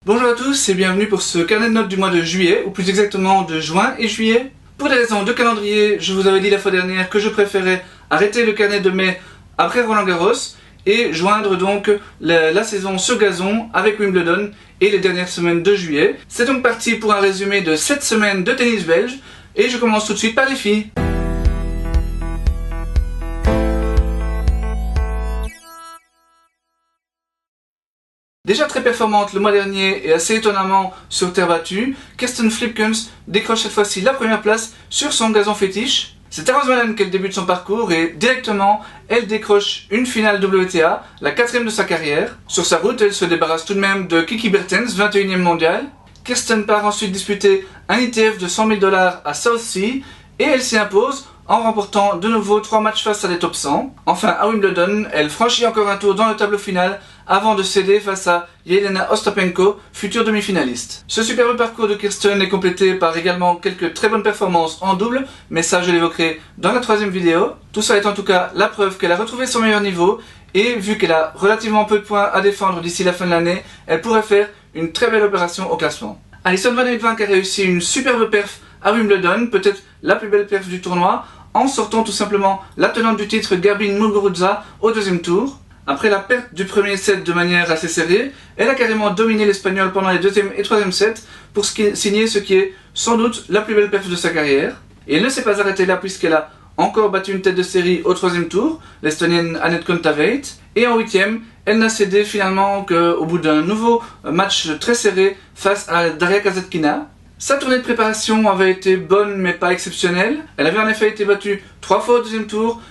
Bonjour à tous et bienvenue pour ce carnet de notes du mois de juillet, ou plus exactement de juin et juillet. Pour des raisons de calendrier, je vous avais dit la fois dernière que je préférais arrêter le carnet de mai après Roland-Garros et joindre donc la saison sur gazon avec Wimbledon et les dernières semaines de juillet. C'est donc parti pour un résumé de 7 semaines de tennis belge et je commence tout de suite par les filles. Déjà très performante le mois dernier et assez étonnamment sur terre battue, Kirsten Flipkens décroche cette fois-ci la première place sur son gazon fétiche. C'est à Rose Malen qu'elle débute son parcours et directement elle décroche une finale WTA, la 4e de sa carrière. Sur sa route, elle se débarrasse tout de même de Kiki Bertens, 21e mondiale. Kirsten part ensuite disputer un ITF de 100 000 $ à Southsea et elle s'y impose en remportant de nouveau 3 matchs face à des top 100. Enfin, à Wimbledon, elle franchit encore un tour dans le tableau final avant de céder face à Jelena Ostapenko, future demi-finaliste. Ce superbe parcours de Kirsten est complété par également quelques très bonnes performances en double, mais ça je l'évoquerai dans la 3e vidéo. Tout ça est en tout cas la preuve qu'elle a retrouvé son meilleur niveau et vu qu'elle a relativement peu de points à défendre d'ici la fin de l'année, elle pourrait faire une très belle opération au classement. Alison Van Uytvanck a réussi une superbe perf à Wimbledon, peut-être la plus belle perf du tournoi, en sortant tout simplement la tenante du titre Garbine Muguruza au deuxième tour. Après la perte du premier set de manière assez serrée, elle a carrément dominé l'Espagnol pendant les 2e et 3e sets pour signer ce qui est sans doute la plus belle perf de sa carrière. Et elle ne s'est pas arrêtée là puisqu'elle a encore battu une tête de série au 3e tour, l'Estonienne Anett Kontaveit. Et en 8e, elle n'a cédé finalement qu'au bout d'un nouveau match très serré face à Daria Kasatkina. Sa tournée de préparation avait été bonne mais pas exceptionnelle. Elle avait en effet été battue 3 fois au 2e tour,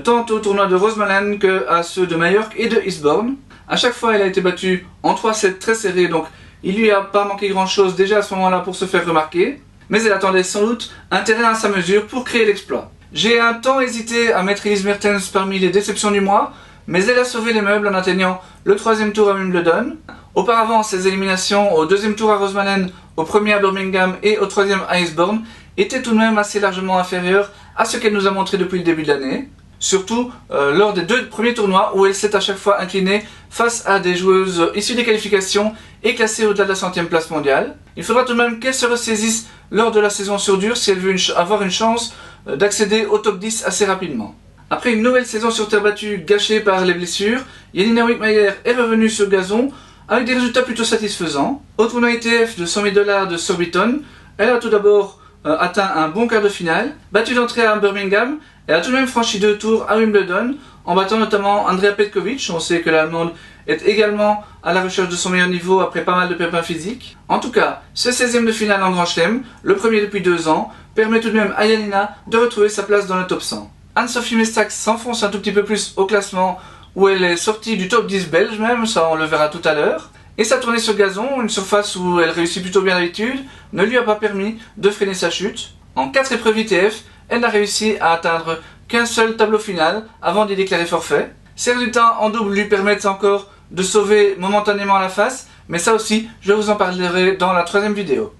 tant au tournoi de Rose Malen qu'à ceux de Majorque et de Eastbourne. A chaque fois elle a été battue en 3 sets très serrés, donc il lui a pas manqué grand chose déjà à ce moment là pour se faire remarquer. Mais elle attendait sans doute un terrain à sa mesure pour créer l'exploit. J'ai un temps hésité à mettre Elise Mertens parmi les déceptions du mois, mais elle a sauvé les meubles en atteignant le 3e tour à Wimbledon. Auparavant, ses éliminations au 2e tour à Rose Malen, au 1er à Birmingham et au 3e à Eastbourne étaient tout de même assez largement inférieures à ce qu'elle nous a montré depuis le début de l'année. Surtout lors des 2 premiers tournois où elle s'est à chaque fois inclinée face à des joueuses issues des qualifications et classées au-delà de la 100e place mondiale. Il faudra tout de même qu'elle se ressaisisse lors de la saison sur dur si elle veut avoir une chance d'accéder au top 10 assez rapidement. Après une nouvelle saison sur terre battue gâchée par les blessures, Jelena Wickmayer est revenue sur gazon avec des résultats plutôt satisfaisants. Au tournoi ITF de 100 000 $ de Surbiton, elle a tout d'abord atteint un bon quart de finale. Battue d'entrée à Birmingham, elle a tout de même franchi 2 tours à Wimbledon, en battant notamment Andrea Petkovic. On sait que l'Allemande est également à la recherche de son meilleur niveau après pas mal de pépins physiques. En tout cas, ce 16e de finale en Grand Chelem, le premier depuis 2 ans, permet tout de même à Jelena de retrouver sa place dans le top 100. Anne-Sophie Mestach s'enfonce un tout petit peu plus au classement, où elle est sortie du top 10 belge même, ça on le verra tout à l'heure. Et sa tournée sur gazon, une surface où elle réussit plutôt bien d'habitude, ne lui a pas permis de freiner sa chute. En 4 épreuves ITF, elle n'a réussi à atteindre qu'un seul tableau final avant d'y déclarer forfait. Ses résultats en double lui permettent encore de sauver momentanément la face, mais ça aussi, je vous en parlerai dans la 3e vidéo.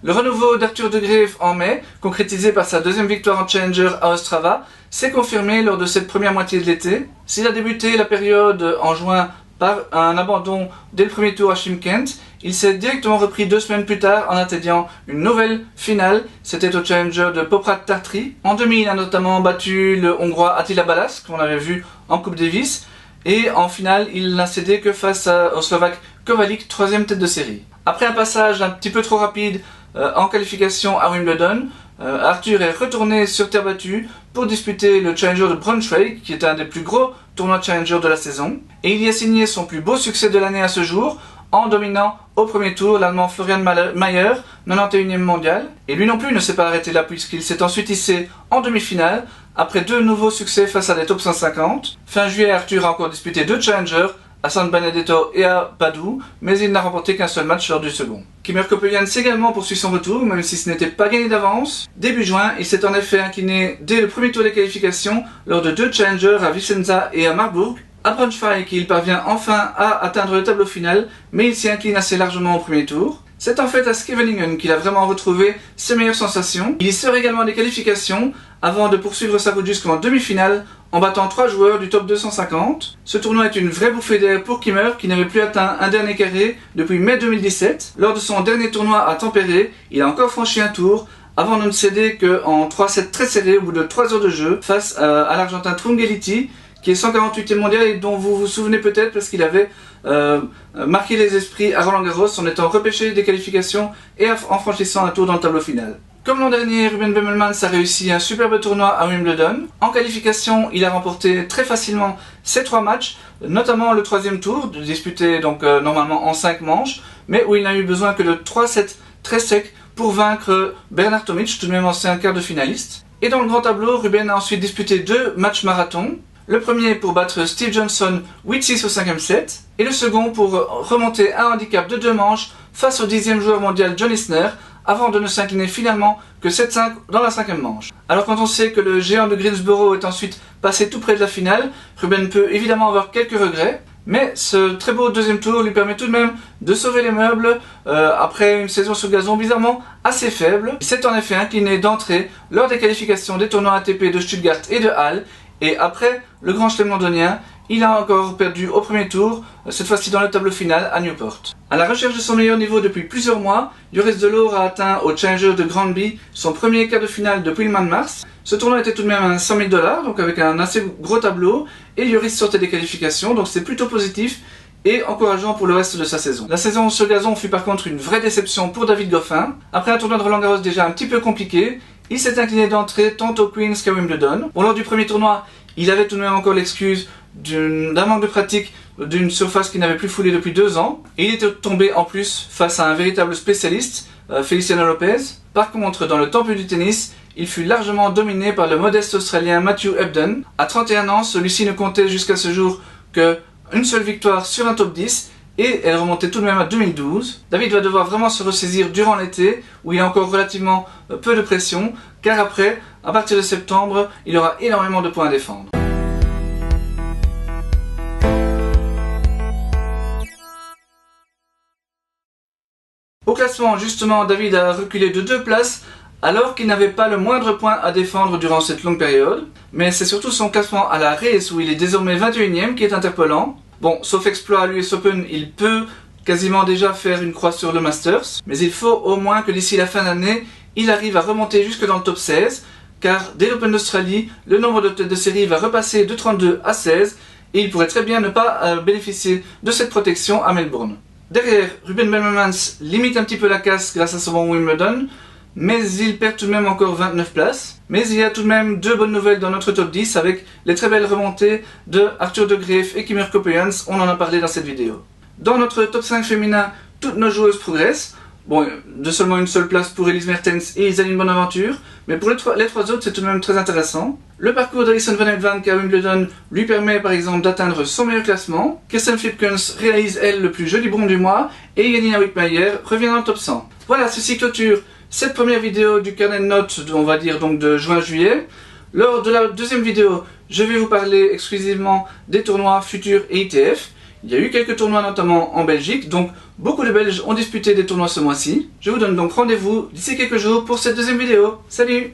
Le renouveau d'Arthur de Greef en mai, concrétisé par sa 2e victoire en Challenger à Ostrava, s'est confirmé lors de cette première moitié de l'été. S'il a débuté la période en juin par un abandon dès le premier tour à Chimkent, il s'est directement repris 2 semaines plus tard en atteignant une nouvelle finale. C'était au Challenger de Poprad Tartry. En demi, il a notamment battu le Hongrois Attila Balázs, qu'on avait vu en Coupe Davis. Et en finale, il n'a cédé que face au Slovaque Kovalik, 3e tête de série. Après un passage un petit peu trop rapide en qualification à Wimbledon, Arthur est retourné sur terre battue pour disputer le Challenger de Braunschweig, qui est un des plus gros tournois Challenger de la saison. Et il y a signé son plus beau succès de l'année à ce jour, en dominant au premier tour l'Allemand Florian Mayer, 91e mondial. Et lui non plus ne s'est pas arrêté là puisqu'il s'est ensuite hissé en demi-finale, après 2 nouveaux succès face à des top 150. Fin juillet, Arthur a encore disputé 2 Challengers, à San Benedetto et à Padoue, mais il n'a remporté qu'un seul match lors du second. Kimmer Coppelians également poursuit son retour, même si ce n'était pas gagné d'avance. Début juin, il s'est en effet incliné dès le premier tour des qualifications lors de 2 challengers à Vicenza et à Marburg. À Braunschweig, il parvient enfin à atteindre le tableau final, mais il s'y incline assez largement au premier tour. C'est en fait à Scheveningen qu'il a vraiment retrouvé ses meilleures sensations. Il y sort également des qualifications avant de poursuivre sa route jusqu'en demi-finale en battant 3 joueurs du top 250. Ce tournoi est une vraie bouffée d'air pour Kimmer qui n'avait plus atteint un dernier carré depuis mai 2017. Lors de son dernier tournoi à Tampere, il a encore franchi un tour avant de ne céder qu'en 3-7 très serrés au bout de 3 heures de jeu face à l'Argentin Trungeliti, qui est 148e mondial et dont vous vous souvenez peut-être parce qu'il avait marqué les esprits à Roland-Garros en étant repêché des qualifications et en franchissant un tour dans le tableau final. Comme l'an dernier, Ruben Bemelmans a réussi un superbe tournoi à Wimbledon. En qualification, il a remporté très facilement ses 3 matchs, notamment le 3e tour, disputé donc normalement en 5 manches, mais où il n'a eu besoin que de 3 sets très secs pour vaincre Bernard Tomic, tout de même ancien quart de finaliste. Et dans le grand tableau, Ruben a ensuite disputé 2 matchs marathon. Le premier pour battre Steve Johnson 8-6 au 5e set, et le second pour remonter un handicap de 2 manches face au 10e joueur mondial John Isner, avant de ne s'incliner finalement que 7-5 dans la 5e manche. Alors quand on sait que le géant de Greensboro est ensuite passé tout près de la finale, Ruben peut évidemment avoir quelques regrets, mais ce très beau 2e tour lui permet tout de même de sauver les meubles après une saison sur gazon bizarrement assez faible. Il s'est en effet incliné d'entrée lors des qualifications des tournois ATP de Stuttgart et de Halle, et après le Grand Chelem londonien, il a encore perdu au premier tour, cette fois-ci dans le tableau final à Newport. À la recherche de son meilleur niveau depuis plusieurs mois, Joris Delors a atteint au Challenger de Granby son premier quart de finale depuis le mois de mars. Ce tournoi était tout de même à 100 000 $, donc avec un assez gros tableau, et Joris sortait des qualifications, donc c'est plutôt positif et encourageant pour le reste de sa saison. La saison sur gazon fut par contre une vraie déception pour David Goffin. Après un tournoi de Roland Garros déjà un petit peu compliqué, il s'est incliné d'entrée tant au Queen's qu'à Wimbledon. Bon, lors du premier tournoi, il avait tout de même encore l'excuse d'un manque de pratique d'une surface qu'il n'avait plus foulée depuis 2 ans. Et il était tombé en plus face à un véritable spécialiste, Feliciano Lopez. Par contre, dans le temple du tennis, il fut largement dominé par le modeste Australien Matthew Ebden. À 31 ans, celui-ci ne comptait jusqu'à ce jour qu'une seule victoire sur un top 10, et elle remontait tout de même à 2012. David va devoir vraiment se ressaisir durant l'été, où il y a encore relativement peu de pression, car après, à partir de septembre, il aura énormément de points à défendre. Au classement, justement, David a reculé de 2 places, alors qu'il n'avait pas le moindre point à défendre durant cette longue période. Mais c'est surtout son classement à la race, où il est désormais 21e, qui est interpellant. Bon, sauf exploit à l'US Open, il peut quasiment déjà faire une croix sur le Masters, mais il faut au moins que d'ici la fin d'année, il arrive à remonter jusque dans le top 16, car dès l'Open d'Australie, le nombre de têtes de série va repasser de 32 à 16, et il pourrait très bien ne pas bénéficier de cette protection à Melbourne. Derrière, Ruben Bemelmans limite un petit peu la casse grâce à son bon Wimbledon, mais il perd tout de même encore 29 places. Mais il y a tout de même 2 bonnes nouvelles dans notre top 10 avec les très belles remontées de Arthur De Greef et Kimmer Coppejans, on en a parlé dans cette vidéo. Dans notre top 5 féminin, toutes nos joueuses progressent. Bon, de seulement une seule place pour Elise Mertens et Isaline Bonaventure, mais pour les 3 autres, c'est tout de même très intéressant. Le parcours d'Alison Van Uytvanck à Wimbledon lui permet par exemple d'atteindre son meilleur classement. Kirsten Flipkens réalise elle le plus joli bond du mois, et Janina Wittmeyer revient dans le top 100. Voilà, ceci clôture cette première vidéo du carnet de notes, on va dire donc de juin-juillet. Lors de la deuxième vidéo, je vais vous parler exclusivement des tournois futurs et ITF. Il y a eu quelques tournois notamment en Belgique, donc beaucoup de Belges ont disputé des tournois ce mois-ci. Je vous donne donc rendez-vous d'ici quelques jours pour cette deuxième vidéo. Salut!